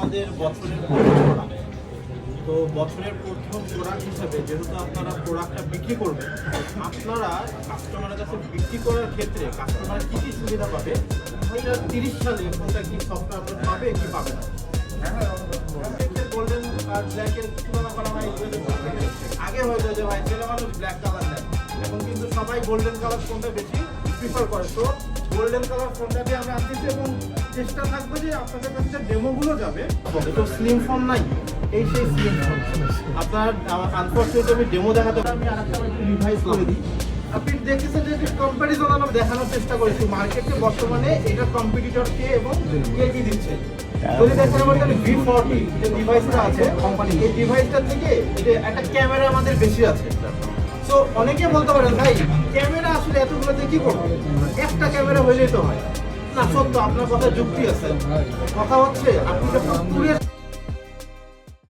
আমাদের বছরের প্রথম প্রোডাক্ট। তো বছরের প্রথম প্রোডাক্ট হিসাবে যেহেতু আপনারা প্রোডাক্টটা বিক্রি করবেন, আপনারা কাস্টমারের কাছে বিক্রি করার ক্ষেত্রে কাস্টমার কী কী সুবিধা পাবে, 2030 সালে কোনটা কি সফটওয়্যার আপনার পাবে কি পাবে না। গোল্ডেন আর ব্ল্যাকের তুলনা করা হয় আগে হয়তো যে ভাই ছেলে মানুষ ব্ল্যাক কালার নেয়, এখন কিন্তু সবাই গোল্ডেন কালার ফোনটা বেশি প্রিফার করে। তো গোল্ডেন কালার ফোনটা দিয়ে আমি আনতেছি এবং চেষ্টা থাকবে যে আপনাদের কাছে যে ডেমোগুলো যাবে, তো স্লিম ফোন নাই, এই সেই স্লিম ফোন আপনার আনফর্চুনেটলি আমি ডেমো দেখাতে আমি আরেকটা রিভাইজ করে দিই। আপনি দেখেছেন যে কম্প্যারিজন আমরা দেখানোর চেষ্টা করেছি মার্কেটে বর্তমানে এটা কম্পিটিটর কে এবং কে কি দিচ্ছে। যদি দেখেন আমাদের V40 যে ডিভাইসটা আছে কোম্পানি, এই ডিভাইসটা থেকে যে একটা ক্যামেরা আমাদের বেশি আছে। সো অনেকে বলতে পারেন ভাই ক্যামেরা আসলে এতগুলোতে কি করবো, একটা ক্যামেরা হইলেই তো হয় না। সত্য, আপনার কথা যুক্তি আছে। কথা হচ্ছে আপনি যখন